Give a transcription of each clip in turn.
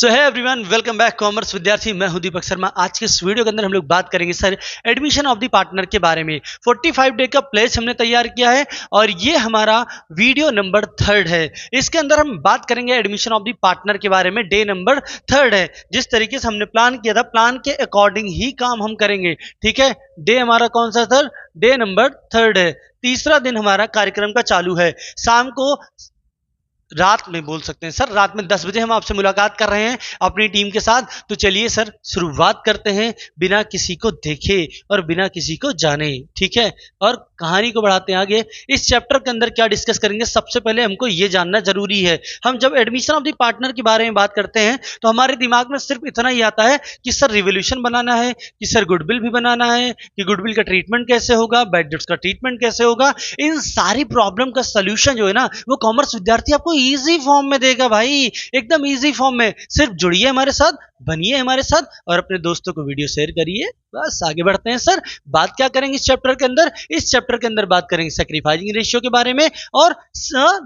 सो है everyone, welcome back commerce विद्यार्थी। मैं हूं दीपक शर्मा। आज के इस वीडियो के अंदर हम लोग बात करेंगे sir admission of the partner के बारे में। 45 डे का प्लेस हमने तैयार किया है और ये हमारा वीडियो नंबर 3 है। इसके अंदर हम बात करेंगे एडमिशन ऑफ द पार्टनर के बारे में। डे नंबर 3 है। जिस तरीके से हमने प्लान किया था, प्लान के अकॉर्डिंग ही काम हम करेंगे। ठीक है, डे हमारा कौन सा सर? डे नंबर 3 है। तीसरा दिन हमारा कार्यक्रम का चालू है। शाम को, रात में बोल सकते हैं सर, रात में 10 बजे हम आपसे मुलाकात कर रहे हैं अपनी टीम के साथ। तो चलिए सर शुरुआत करते हैं बिना किसी को देखे और बिना किसी को जाने। ठीक है, और कहानी को बढ़ाते हैं आगे। इस चैप्टर के अंदर क्या डिस्कस करेंगे, सबसे पहले हमको ये जानना जरूरी है। हम जब एडमिशन ऑफ द पार्टनर के बारे में बात करते हैं तो हमारे दिमाग में सिर्फ इतना ही आता है कि सर रिवोल्यूशन बनाना है, कि सर गुडविल भी बनाना है, कि गुडविल का ट्रीटमेंट कैसे होगा, बैड डेट्स का ट्रीटमेंट कैसे होगा। इन सारी प्रॉब्लम का सोल्यूशन जो है ना, वो कॉमर्स विद्यार्थी आपको इजी फॉर्म में देगा भाई, एकदम इजी फॉर्म में। सिर्फ जुड़िए हमारे साथ, बनिए हमारे साथ और अपने दोस्तों को वीडियो शेयर करिए। बस आगे बढ़ते हैं सर। बात क्या करेंगे इस चैप्टर के अंदर? इस चैप्टर के अंदर बात करेंगे सैक्रिफाइसिंग रेशियो के बारे में और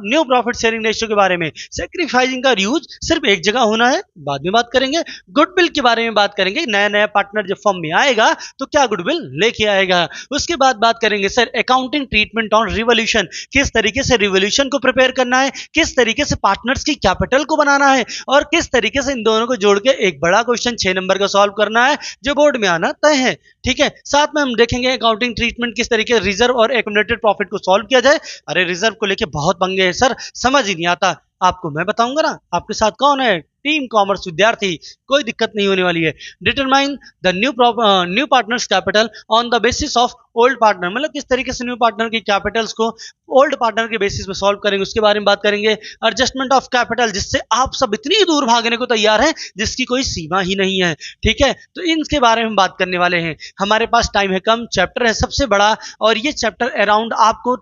न्यू प्रॉफिट शेयरिंग रेशियो के बारे में। सैक्रिफाइसिंग का यूज सिर्फ एक जगह होना है, बाद में बात करेंगे। गुडविल के बारे में बात करेंगे, नया नया पार्टनर जब फर्म में आएगा तो क्या गुडविल लेके आएगा। उसके बाद बात करेंगे sir accounting treatment on revolution, किस तरीके से रिवोल्यूशन को प्रिपेयर करना है, किस तरीके से पार्टनर्स की कैपिटल को बनाना है और किस तरीके से इन दोनों को जोड़ के एक बड़ा क्वेश्चन 6 नंबर का सॉल्व करना है जो बोर्ड में आना तय है। ठीक है, साथ में हम देखेंगे अकाउंटिंग ट्रीटमेंट, किस तरीके से रिजर्व और एक्युमुलेटेड प्रॉफिट को सॉल्व किया जाए। अरे रिजर्व को लेके बहुत पंगे हैं सर, समझ ही नहीं आता। आपको मैं बताऊंगा ना, आपके साथ कौन है? टीम कॉमर्स विद्यार्थी, कोई दिक्कत नहीं होने वाली है। Determine the new partners capital on the basis of old partner, मतलब किस तरीके से न्यू पार्टनर की कैपिटल्स को ओल्ड पार्टनर के बेसिस पे सॉल्व करेंगे, उसके बारे में बात करेंगे। एडजस्टमेंट ऑफ कैपिटल, जिससे आप सब इतनी दूर भागने को तैयार हैं जिसकी कोई सीमा ही नहीं है। ठीक है, तो इनके बारे में बात करने वाले हैं। हमारे पास टाइम है कम, चैप्टर है सबसे बड़ा और ये चैप्टर अराउंड आपको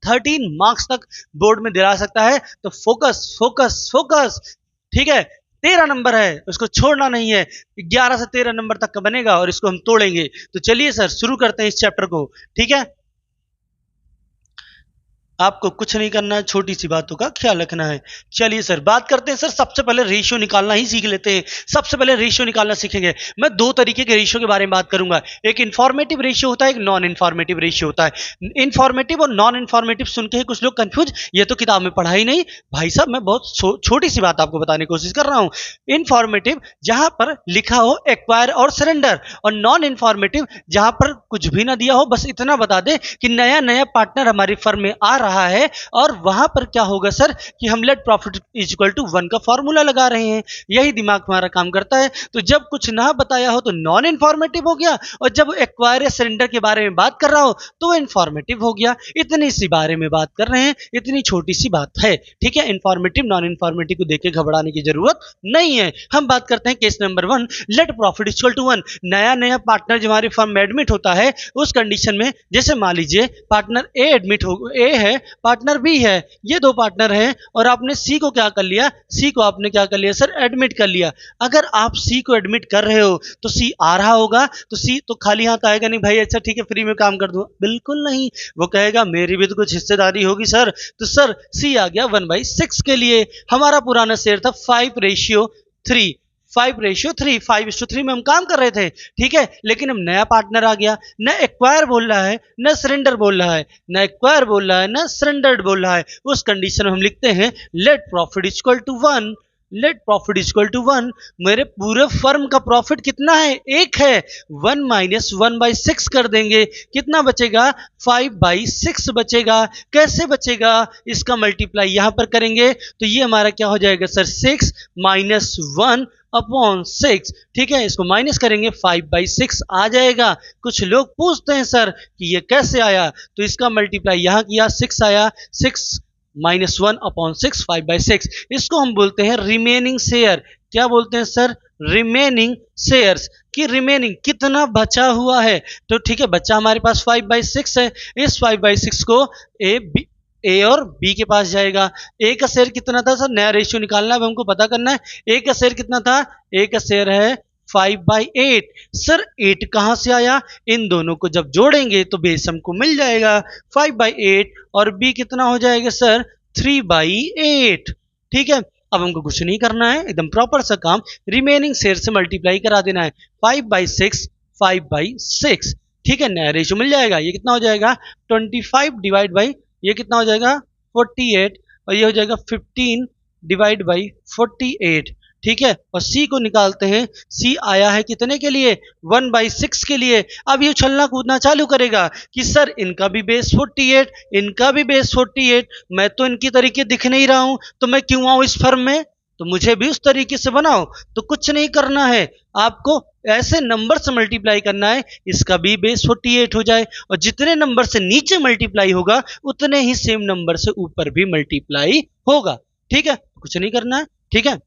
13 मार्क्स तक बोर्ड में दिला सकता है। तो फोकस फोकस फोकस। ठीक है, 13 नंबर है, उसको छोड़ना नहीं है। 11 से 13 नंबर तक का बनेगा और इसको हम तोड़ेंगे। तो चलिए सर शुरू करते हैं इस चैप्टर को। ठीक है, आपको कुछ नहीं करना है, छोटी सी बातों का ख्याल रखना है। चलिए सर बात करते हैं। सर सबसे पहले रेशियो निकालना ही सीख लेते हैं। सबसे पहले रेशियो निकालना सीखेंगे। मैं दो तरीके के रेशियो के बारे में बात करूंगा, एक इंफॉर्मेटिव रेशियो होता है, एक नॉन इंफॉर्मेटिव रेशियो होता है। इंफॉर्मेटिव और नॉन इंफॉर्मेटिव सुन के ही कुछ लोग कंफ्यूज, ये तो किताब में पढ़ा ही नहीं। भाई साहब मैं बहुत छोटी सी बात आपको बताने की कोशिश कर रहा हूं। इंफॉर्मेटिव जहां पर लिखा हो एक्वायर और सरेंडर, और नॉन इंफॉर्मेटिव जहां पर कुछ भी ना दिया हो, बस इतना बता दे कि नया नया पार्टनर हमारी फर्म में आ रहा है और वहां पर क्या होगा सर कि हम let profit is equal to 1 का फॉर्मूला लगा रहे हैं। यही दिमाग हमारा काम करता है। तो जब कुछ ना बताया हो तो नॉन इंफॉर्मेटिव हो गया, और जब एक्वायर या सरेंडर के बारे में बात कर रहा हो तो वो इंफॉर्मेटिव हो गया। इतनी सी बारे में बात कर रहे हैं, इतनी छोटी सी बात है। ठीक है, इंफॉर्मेटिव नॉन इंफॉर्मेटिव को देख के घबराने की जरूरत नहीं है। हम बात करते हैं case number 1, let profit is equal to 1। नया नया पार्टनर जो हमारी फर्म में एडमिट होता है, उस कंडीशन में जैसे मान लीजिए पार्टनर ए एडमिट हो, ए है, पार्टनर बी है, ये दो पार्टनर हैं और आपने सी को क्या कर लिया? सी को आपने क्या कर लिया सर? एडमिट कर लिया। अगर आप सी को एडमिट कर रहे हो तो सी आ रहा होगा, तो सी तो खाली हाथ आएगा नहीं भाई, अच्छा ठीक है फ्री में काम कर दूं, बिल्कुल नहीं। वो कहेगा मेरी भी तो कुछ हिस्सेदारी होगी सर। तो सर सी आ गया 1/6 के लिए। हमारा पुराना शेयर था 5:3, 5:3, 5:3 में हम काम कर रहे थे। ठीक है, लेकिन हम नया पार्टनर आ गया, न एक्वायर बोल रहा है न सरेंडर बोल रहा है, न एक्वायर बोल रहा है न सरेंडर बोल रहा है। उस कंडीशन में हम लिखते हैं let profit is equal to 1। Let profit is equal to 1। मेरे पूरे फर्म का प्रॉफिट कितना है? 1 है। 1 - 1/6 कर देंगे, कितना बचेगा? 5/6 बचेगा। कैसे बचेगा? इसका मल्टीप्लाई यहां पर करेंगे तो ये हमारा क्या हो जाएगा सर? 6 - 1/6। ठीक है, इसको माइनस करेंगे 5/6 आ जाएगा। कुछ लोग पूछते हैं सर कि ये कैसे आया, तो इसका मल्टीप्लाई यहां किया, 6 आया, 6 - 1/6, 5/6। इसको हम बोलते हैं रिमेनिंग शेयर। क्या बोलते हैं सर? रिमेनिंग शेयर्स, कि रिमेनिंग कितना बचा हुआ है। तो ठीक है, बचा हमारे पास 5/6 है। इस 5/6 को ए और बी के पास जाएगा। ए का शेयर कितना था सर? नया रेशियो निकालना है, हमको पता करना है। ए का शेयर कितना था? ए का शेयर है 5/8। सर 8 कहां से आया? इन दोनों को जब जोड़ेंगे तो बेस हमको मिल जाएगा 5/8 और बी कितना हो जाएगा सर? 3/8। ठीक है, अब हमको कुछ नहीं करना है, एकदम प्रॉपर सा काम, रिमेनिंग शेयर से मल्टीप्लाई करा देना है। 5/6, 5/6, ठीक है, नया रेशियो मिल जाएगा। ये कितना हो जाएगा 25 डिवाइड बाई, ये कितना हो जाएगा 48, और ये हो जाएगा 15 डिवाइड बाई 48, ठीक है। और सी को निकालते हैं, सी आया है कितने के लिए 1/6 के लिए। अब ये उछलना कूदना चालू करेगा कि सर इनका भी बेस 48, इनका भी बेस 48, मैं तो इनकी तरीके दिख नहीं रहा हूं, तो मैं क्यों आऊं इस फर्म में, तो मुझे भी उस तरीके से बनाओ। तो कुछ नहीं करना है, आपको ऐसे नंबर से मल्टीप्लाई करना है, इसका भी बेस 48 हो जाए, और जितने नंबर से नीचे मल्टीप्लाई होगा उतने ही सेम नंबर से ऊपर भी मल्टीप्लाई होगा, ठीक है। कुछ नहीं करना है, ठीक है,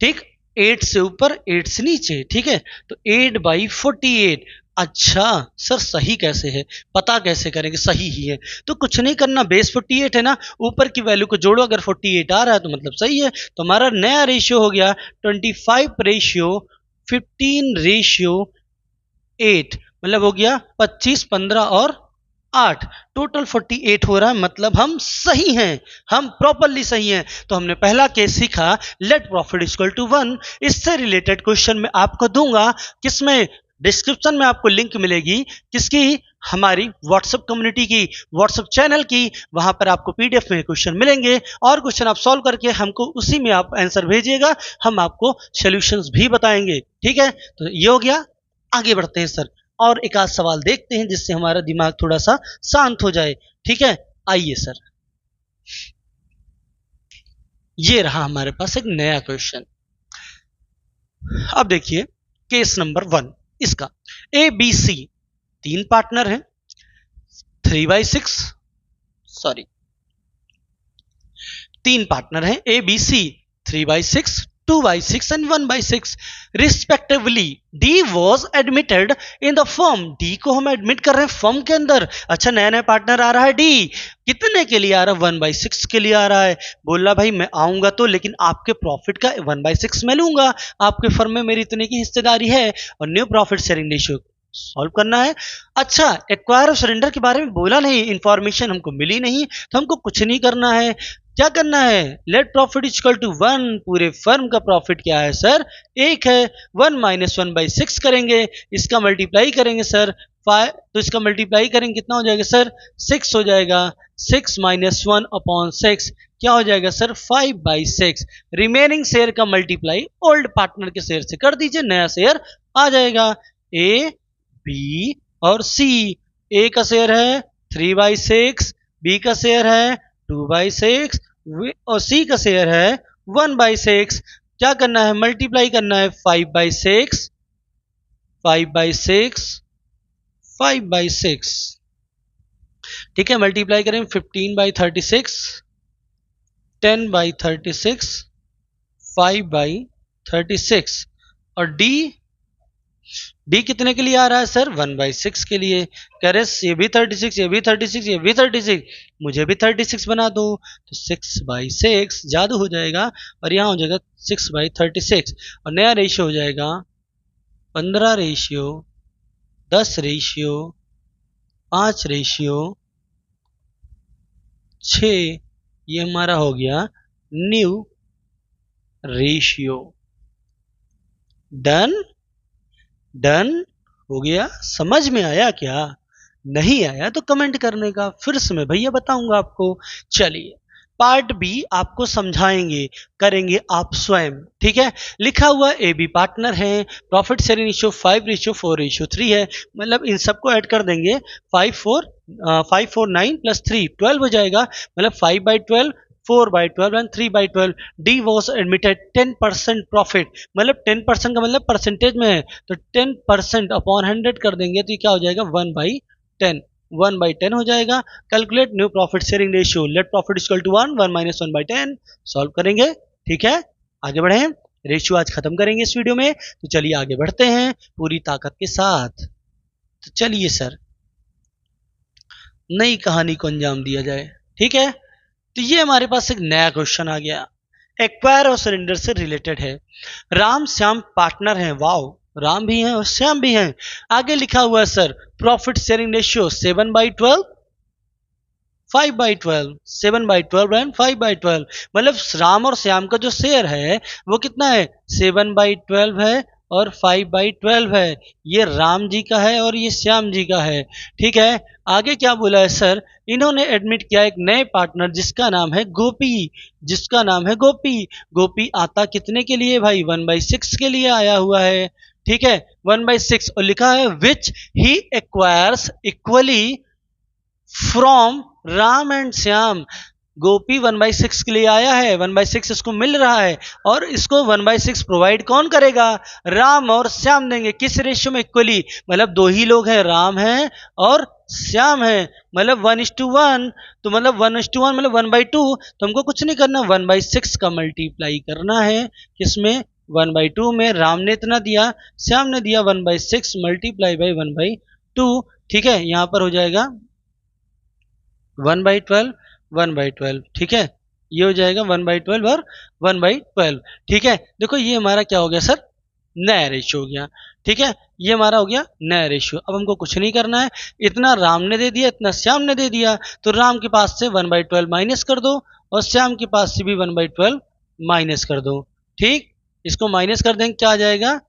ठीक। 8 से ऊपर 8 से नीचे, ठीक है, तो 8/48। अच्छा सर सही कैसे है, पता कैसे करेंगे सही ही है, तो कुछ नहीं करना, बेस 48 है ना, ऊपर की वैल्यू को जोड़ो, अगर 48 आ रहा है तो मतलब सही है। तो हमारा नया रेशियो हो गया 25/15/8, मतलब हो गया 25, 15 और 8, टोटल 48 हो रहा है, मतलब हम सही हैं, हम प्रॉपरली सही हैं। तो हमने पहला केस सीखा, लेट प्रॉफिट इक्वल टू 1। इससे रिलेटेड क्वेश्चन मैं आपको दूंगा, किसमें, डिस्क्रिप्शन में आपको लिंक मिलेगी, किसकी, हमारी व्हाट्सएप कम्युनिटी की, व्हाट्सएप चैनल की, वहां पर आपको पीडीएफ में क्वेश्चन मिलेंगे, और क्वेश्चन आप सॉल्व करके हमको उसी में आप आंसर भेजिएगा, हम आपको सॉल्यूशंस भी बताएंगे, ठीक है। तो ये हो गया, आगे बढ़ते हैं सर, और एक आध सवाल देखते हैं जिससे हमारा दिमाग थोड़ा सा शांत हो जाए, ठीक है। आइए सर, ये रहा हमारे पास एक नया क्वेश्चन। अब देखिए केस नंबर 1, इसका ए बी सी 3 पार्टनर हैं, 3/6, सॉरी 3 पार्टनर हैं A B C, 3/6, 2/6 and 1/6 respectively. D was admitted in the firm, D को हम एडमिट कर रहे हैं फर्म के अंदर। अच्छा नया नया पार्टनर आ रहा है डी, कितने के लिए आ रहा है 1/6 के लिए आ रहा है। बोला भाई मैं आऊंगा तो, लेकिन आपके प्रॉफिट का 1/6 मैं लूंगा, आपके फर्म में मेरी इतने की हिस्सेदारी है, और new profit sharing ratio solve करना है। अच्छा एक्वायर और सरेंडर के बारे में बोला नहीं, इंफॉर्मेशन हमको मिली नहीं, तो हमको कुछ नहीं करना है, क्या करना है, लेट प्रॉफिट इक्वल टू 1। पूरे फर्म का प्रॉफिट क्या है सर, 1 है, 1 - 1/6 करेंगे, इसका मल्टीप्लाई करेंगे सर 5, तो इसका मल्टीप्लाई करेंगे कितना हो जाएगा सर 6 हो जाएगा, 6 - 1/6 क्या हो जाएगा सर 5/6। रिमेनिंग शेयर का मल्टीप्लाई ओल्ड पार्टनर के शेयर से कर दीजिए, नया शेयर आ जाएगा। ए बी और सी, ए का शेयर है 3/6, बी का शेयर है 2/6, और सी का शेयर है 1/6। क्या करना है, मल्टीप्लाई करना है 5/6, 5/6, 5/6, ठीक है। मल्टीप्लाई करें 15/36, 10/36, 5/36, और डी, डी कितने के लिए आ रहा है सर 1/6 के लिए। कह रहे ये भी 36, ये भी 36, ये भी 36, मुझे भी 36 बना दो, तो 6/6 जादू हो जाएगा, और यहाँ हो जाएगा 6/36, और नया रेशियो हो जाएगा 15 रेशियो 10 रेशियो 5 रेशियो 6, ये हमारा हो गया न्यू रेशियो। डन, डन हो गया, समझ में आया क्या, नहीं आया तो कमेंट करने का, फिर से मैं भैया बताऊंगा आपको। चलिए पार्ट बी आपको समझाएंगे, करेंगे आप स्वयं, ठीक है। लिखा हुआ ए बी पार्टनर है, प्रॉफिट शेयरिंग रेशियो 5/4/3 है, मतलब इन सबको ऐड कर देंगे, 549 + 3 12 हो जाएगा, मतलब 5/12, 4/12 and 3/12। D was admitted 10% profit, मतलब 10% का मतलब परसेंटेज में है, तो 10% अपॉन 100 कर देंगे, तो ये क्या हो जाएगा 1/10, 1/10 हो जाएगा। Calculate new profit sharing ratio, let profit equal to 1, 1 - 1/10 solve करेंगे, ठीक है। आगे बढ़े, रेशियो आज खत्म करेंगे इस वीडियो में, तो चलिए आगे बढ़ते हैं पूरी ताकत के साथ। तो चलिए सर नई कहानी को अंजाम दिया जाए, ठीक है। तो ये हमारे पास एक नया क्वेश्चन आ गया, एक्वायर और सरेंडर से रिलेटेड है। राम श्याम पार्टनर हैं, वाओ, राम भी हैं और श्याम भी हैं। आगे लिखा हुआ है sir profit sharing ratio 7/12, 5/12, 7/12 and 5/12, मतलब राम और श्याम का जो शेयर है वो कितना है, 7/12 है और 5/12 है। ये राम जी का है और ये श्याम जी का है। ठीक है, आगे क्या बोला है सर, इन्होंने एडमिट किया एक नए पार्टनर जिसका नाम है गोपी, जिसका नाम है गोपी। गोपी आता कितने के लिए भाई, 1/6 के लिए आया हुआ है। ठीक है, 1/6, और लिखा है which he acquires equally from Ram and Shyam. Gopi 1/6 के लिए आया है, 1/6 इसको मिल रहा है, और इसको 1/6 प्रोवाइड कौन करेगा, राम और श्याम देंगे। किस रेशियो में, इक्वली, मतलब दो ही लोग हैं, राम हैं और श्याम है, मतलब 1:1। तो मतलब 1:1 मतलब 1/2, तो हमको कुछ नहीं करना, 1/6 का मल्टीप्लाई करना है किसमें, 1/2 में। राम ने इतना दिया, श्याम ने दिया 1/6 मल्टीप्लाई बाई 1/2। ठीक है, यहां पर हो जाएगा 1/12, 1/12। ठीक है, ये हो जाएगा 1/12 और 1/12। ठीक है, देखो ये हमारा क्या हो गया सर, नया रेशियो हो गया। ठीक है, ये हमारा हो गया नया रेशियो। अब हमको कुछ नहीं करना है, इतना राम ने दे दिया, इतना श्याम ने दे दिया, तो राम के पास से 1/12 माइनस कर दो और श्याम के पास से भी 1/12 माइनस कर दो। ठीक, इसको माइनस कर देंगे, क्या आ जाएगा,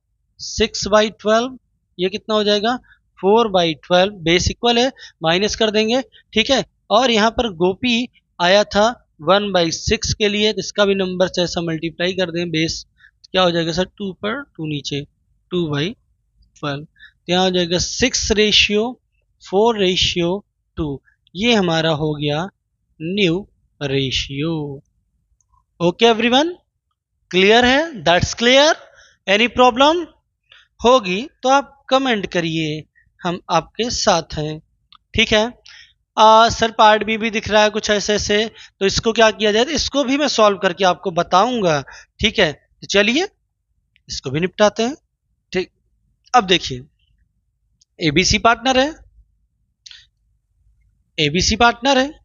6/12। ये कितना हो जाएगा, 4/12, बेस इक्वल है, माइनस कर देंगे। ठीक है, और यहाँ पर गोपी आया था 1/6 के लिए, तो इसका भी नंबर से ऐसा मल्टीप्लाई कर दें, बेस क्या हो जाएगा सर, 2 पर 2 नीचे, 2/12, तो यहाँ हो जाएगा 6:4:2। ये हमारा हो गया new ratio. Okay everyone, clear है, दैट्स क्लियर। एनी प्रॉब्लम होगी तो आप कमेंट करिए, हम आपके साथ हैं। ठीक है, सर पार्ट बी भी दिख रहा है कुछ ऐसे ऐसे, तो इसको क्या किया जाए, इसको भी मैं सॉल्व करके आपको बताऊंगा। ठीक है, तो चलिए इसको भी निपटाते हैं। ठीक, अब देखिए एबीसी पार्टनर है, एबीसी पार्टनर है,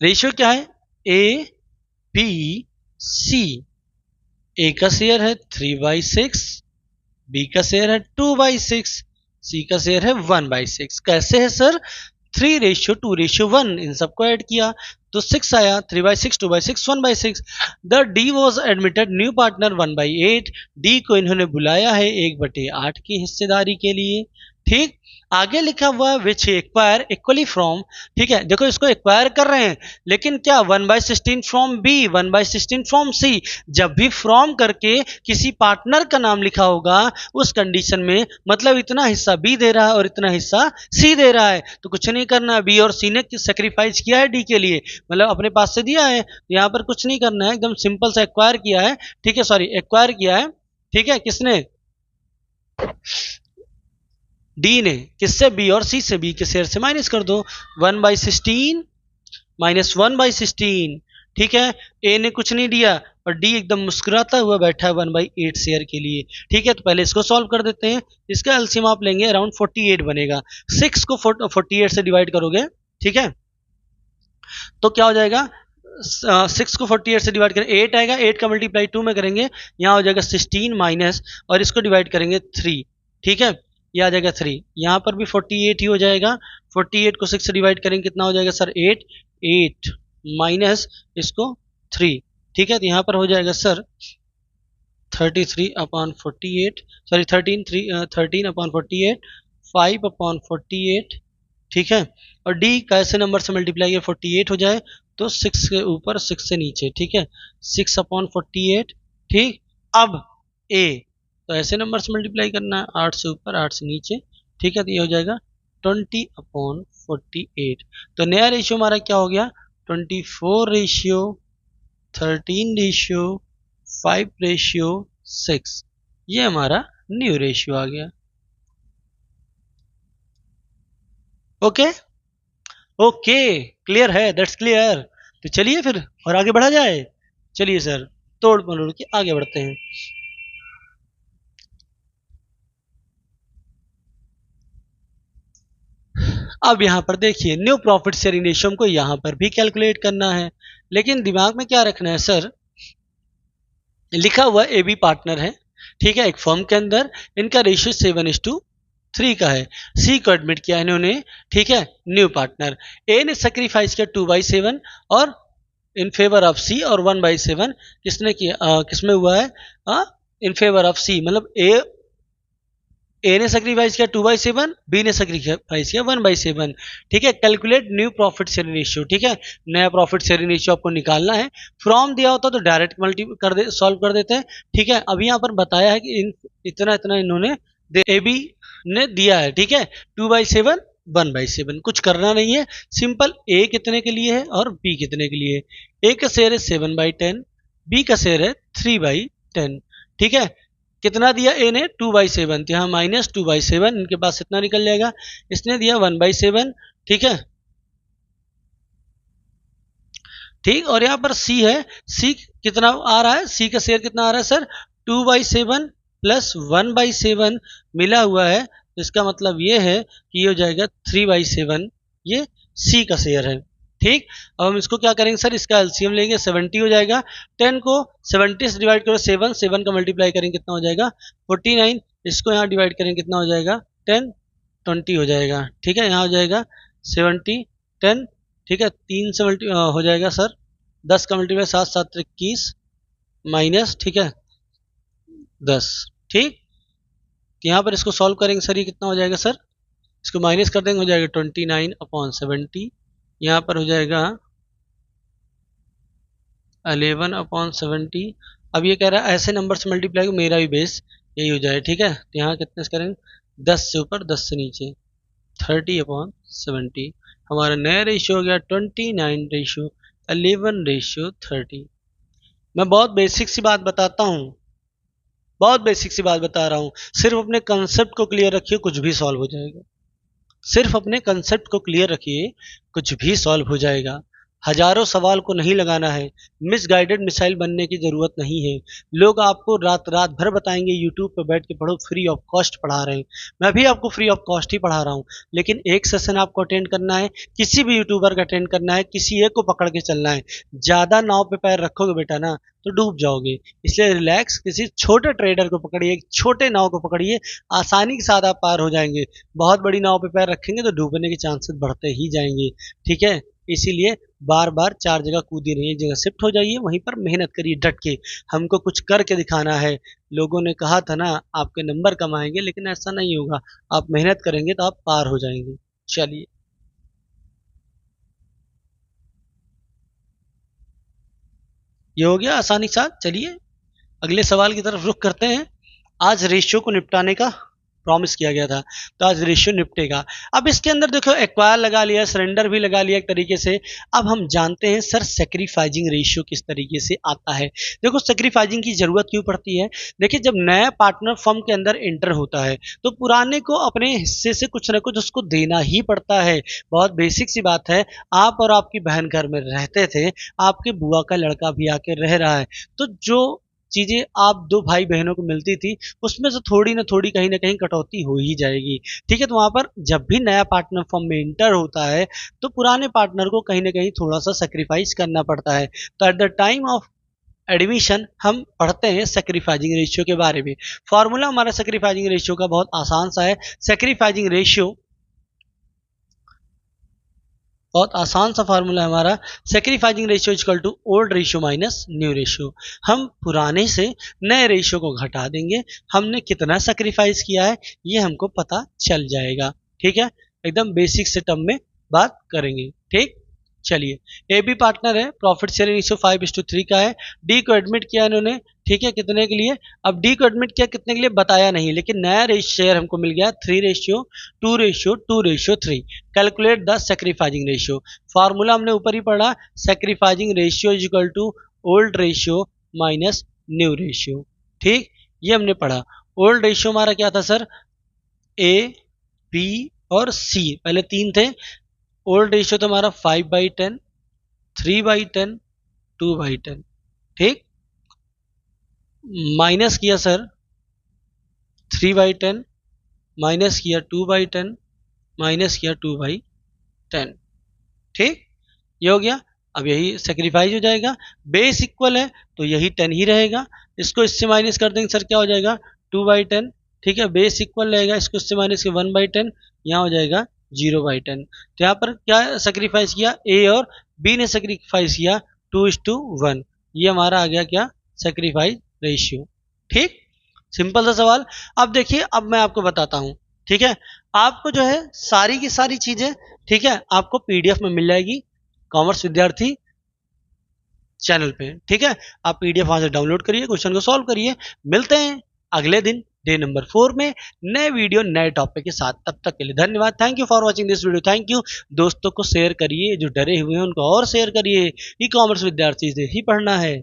रेशियो क्या है, ए बी सी। ए का शेयर है 3/6, बी का शेयर है 2/6, सी का शेयर है 1/6। कैसे है सर, 3:2:1, इन सबको ऐड किया तो 6 आया, 3/6, 2/6, 1/6। The D was admitted new partner 1/8। D को इन्होंने बुलाया है 1/8 की हिस्सेदारी के लिए। ठीक, आगे लिखा हुआ विच एक्वायर इक्वली फ्रॉम। ठीक है, देखो इसको एक्वायर कर रहे हैं, लेकिन क्या 1/16 फ्रॉम बी, 1/16 फ्रॉम सी। जब भी फ्रॉम करके किसी पार्टनर का नाम लिखा होगा उस कंडीशन में मतलब इतना हिस्सा बी दे रहा है और इतना हिस्सा सी दे रहा है, तो कुछ नहीं करना, बी और सी ने सेक्रीफाइस किया है डी के लिए, मतलब अपने पास से दिया है, यहाँ पर कुछ नहीं करना है, एकदम सिंपल सा एक्वायर किया है। ठीक है, सॉरी एक्वायर किया है। ठीक है, किसने, डी ने, किससे, बी और सी से, बी के शेयर से माइनस कर दो, 1/16 माइनस 1/16। ठीक है, ए ने कुछ नहीं दिया और डी एकदम मुस्कुराता हुआ बैठा है 1/8 शेयर के लिए। ठीक है, तो पहले इसको सॉल्व कर देते हैं, इसका एलसीएम आप लेंगे अराउंड 48 बनेगा, 6 को 48 से डिवाइड करोगे। ठीक है, तो क्या हो जाएगा, 6 को 48 से डिवाइड करें 8 आएगा, 8 का मल्टीप्लाई 2 में करेंगे, यहाँ हो जाएगा 16 माइनस, और इसको डिवाइड करेंगे 3। ठीक है, ये आ जाएगा 3, यहाँ पर भी 48 ही हो जाएगा, 48 को 6 से डिवाइड करेंगे कितना हो जाएगा सर, 8, 8 माइनस इसको 3। ठीक है, तो यहाँ पर हो जाएगा सर 33/48, सॉरी 13/48, 5/48। ठीक है, और डी कैसे नंबर से मल्टीप्लाई किया, 48 हो जाए तो 6 के ऊपर 6 से नीचे। ठीक है, 6/48। ठीक, अब ए तो ऐसे नंबर से मल्टीप्लाई करना है, 8 से ऊपर 8 से नीचे। ठीक है, तो ये हो जाएगा 20/48। तो नया रेशियो हमारा क्या हो गया, 24:13:5:6। ये हमारा न्यू रेशियो आ गया। ओके ओके, क्लियर है, दैट्स क्लियर। तो चलिए फिर और आगे बढ़ा जाए। चलिए सर, तोड़ मरोड़ के आगे बढ़ते हैं। अब यहाँ पर देखिए न्यू प्रॉफिट शेयरिंग रेशियो हमको यहाँ पर भी कैलकुलेट करना है, लेकिन दिमाग में क्या रखना है सर, लिखा हुआ ए बी पार्टनर है। ठीक है, एक फर्म के अंदर इनका रेशियो 7:3 3 का है। सी को एडमिट किया इन्होंने, ठीक है, न्यू पार्टनर। ए ने सेक्रीफाइस किया 2/7 और इन फेवर ऑफ सी, और 1/7 किसने किया, किसमें हुआ है, इन फेवर ऑफ सी, मतलब ए ने सेक्रीफाइस किया 2/7, बी ने सेक्रीफाइस किया 1/7। ठीक है, calculate new profit sharing ratio. ठीक है, नया प्रॉफिट शेयरिंग रेशियो आपको निकालना है। फ्रॉम दिया होता तो डायरेक्ट मल्टी कर दे, सॉल्व कर देते हैं। ठीक है, अब यहाँ पर बताया है कि इतना इतना इन्होंने ए बी ने दिया है। ठीक है, 2/7 1/7, कुछ करना नहीं है, सिंपल। ए कितने के लिए है और बी कितने के लिए है। ए का शेयर है 7/10, बी का शेयर है 3/10। ठीक है, कितना दिया ए ने 2/7, तो यहाँ -2/7, इनके पास इतना निकल जाएगा। इसने दिया 1/7। ठीक है, ठीक, और यहाँ पर सी है, सी कितना आ रहा है, सी का शेयर कितना आ रहा है सर, 2/7 प्लस 1/7 मिला हुआ है, तो इसका मतलब ये है कि ये हो जाएगा 3/7, ये सी का शेयर है। ठीक, अब हम इसको क्या करेंगे सर, इसका एलसीएम लेंगे, 70 हो जाएगा। 10 को 70 से डिवाइड करो 7, 7 का मल्टीप्लाई करेंगे कितना हो जाएगा 49, इसको यहाँ डिवाइड करेंगे कितना हो जाएगा 10, 20 हो जाएगा। ठीक है, यहाँ हो जाएगा 70 10। ठीक है, 3 से हो जाएगा सर 10 का मल्टीप्लाई 7 7 21 माइनस, ठीक है, 10। ठीक, यहाँ पर इसको सॉल्व करेंगे सर, ये कितना हो जाएगा सर, इसको माइनस कर देंगे, हो जाएगा 29/70। यहाँ पर हो जाएगा 11/70। अब ये कह रहा है ऐसे नंबर से मल्टीप्लाई, मेरा भी बेस यही हो जाए। ठीक है, तो यहाँ कितने से करेंगे, 10 से ऊपर 10 से नीचे, 30/70। हमारा नया रेशियो हो गया 29/11/30। मैं बहुत बेसिक सी बात बताता हूँ, बहुत बेसिक सी बात बता रहा हूँ, सिर्फ अपने कंसेप्ट को क्लियर रखिए, कुछ भी सॉल्व हो जाएगा। सिर्फ अपने कंसेप्ट को क्लियर रखिए, कुछ भी सॉल्व हो जाएगा। हजारों सवाल को नहीं लगाना है, मिसगाइडेड मिसाइल बनने की जरूरत नहीं है। लोग आपको रात रात भर बताएंगे यूट्यूब पर बैठ के पढ़ो, फ्री ऑफ कॉस्ट पढ़ा रहे हैं। मैं भी आपको फ्री ऑफ कॉस्ट ही पढ़ा रहा हूँ, लेकिन एक सेशन आपको अटेंड करना है, किसी भी यूट्यूबर का अटेंड करना है, किसी एक को पकड़ के चलना है। ज्यादा नाव पे पैर रखोगे बेटा ना तो डूब जाओगे, इसलिए रिलैक्स, किसी छोटे ट्रेडर को पकड़िए, एक छोटे नाव को पकड़िए, आसानी के साथ आप पार हो जाएंगे। बहुत बड़ी नाव पे पैर रखेंगे तो डूबने के चांसेस बढ़ते ही जाएंगे। ठीक है, इसीलिए बार बार 4 जगह कूदी नहीं, एक जगह शिफ्ट हो जाइए, वहीं पर मेहनत करिए डट के। हमको कुछ करके दिखाना है। लोगों ने कहा था ना आपके नंबर कम आएंगे, लेकिन ऐसा नहीं होगा, आप मेहनत करेंगे तो आप पार हो जाएंगे। चलिए, ये हो गया आसानी के साथ। चलिए अगले सवाल की तरफ रुख करते हैं। आज रेशियो को निपटाने का प्रॉमिस किया गया था, तो आज रेशियो निपटेगा। अब इसके अंदर देखो एक्वायर लगा लिया, सरेंडर भी लगा लिया एक तरीके से। अब हम जानते हैं सर सेक्रीफाइजिंग रेशियो किस तरीके से आता है। देखो सेक्रीफाइजिंग की जरूरत क्यों पड़ती है। देखिए, जब नया पार्टनर फर्म के अंदर एंटर होता है तो पुराने को अपने हिस्से से कुछ ना कुछ उसको देना ही पड़ता है। बहुत बेसिक सी बात है, आप और आपकी बहन घर में रहते थे, आपके बुआ का लड़का भी आके रह रहा है, तो जो चीजें आप दो भाई बहनों को मिलती थी उसमें से थोड़ी ना थोड़ी कहीं ना कहीं कटौती हो ही जाएगी। ठीक है, तो वहां पर जब भी नया पार्टनर फर्म में इंटर होता है तो पुराने पार्टनर को कहीं ना कहीं थोड़ा सा सेक्रीफाइस करना पड़ता है। तो at the time of admission हम पढ़ते हैं सेक्रीफाइजिंग रेशियो के बारे में। फॉर्मूला हमारा सेक्रीफाइजिंग रेशियो का बहुत आसान सा है। सेक्रीफाइजिंग रेशियो बहुत आसान सा फार्मूला है हमारा, sacrificing ratio equal to old ratio minus new ratio. हम पुराने से नए रेशियो को घटा देंगे, हमने कितना सेक्रीफाइस किया है ये हमको पता चल जाएगा। ठीक है, एकदम बेसिक से टर्म में बात करेंगे। ठीक, चलिए, ए बी पार्टनर है, प्रॉफिट शेयरिंग रेशियो 5:3 का है। डी को एडमिट किया इन्होंने, ठीक है, कितने के लिए, अब डी को एडमिट किया कितने के लिए बताया नहीं, लेकिन नया शेयर हमको मिल गया 3:2:2:3। Calculate the sacrificing ratio. Formula हमने ऊपर ही पढ़ा, sacrificing ratio is equal to old ratio minus new ratio. ठीक, ये हमने पढ़ा। ओल्ड रेशियो हमारा क्या था सर, ए बी और सी, पहले 3 थे। ओल्ड रेशियो तो हमारा 5/10, 3/10, 2/10। ठीक, माइनस किया सर 3/10, माइनस किया 2/10, माइनस किया 2/10। ठीक, ये हो गया। अब यही सेक्रीफाइस हो जाएगा, बेस इक्वल है तो यही 10 ही रहेगा। इसको इससे माइनस कर देंगे सर, क्या हो जाएगा 2/10। ठीक है, बेस इक्वल रहेगा, इसको इससे माइनस के 1/10, यहाँ हो जाएगा 0/10। तो यहाँ पर क्या सेक्रीफाइस किया, ए और बी ने सेक्रीफाइस किया 2:1, ये हमारा आ गया क्या, सेक्रीफाइस रेशियो। ठीक, सिंपल सा सवाल। अब देखिए, अब मैं आपको बताता हूँ, ठीक है, आपको जो है सारी की सारी चीजें, ठीक है, आपको पीडीएफ में मिल जाएगी कॉमर्स विद्यार्थी चैनल पे। ठीक है, आप पीडीएफ वहां से डाउनलोड करिए, क्वेश्चन को सॉल्व करिए। मिलते हैं अगले दिन डे नंबर 4 में नए वीडियो नए टॉपिक के साथ। तब तक के लिए धन्यवाद। Thank you for watching this video. Thank you. दोस्तों को शेयर करिए, जो डरे हुए हैं उनको और शेयर करिए। ई कॉमर्स विद्यार्थी से ही पढ़ना है।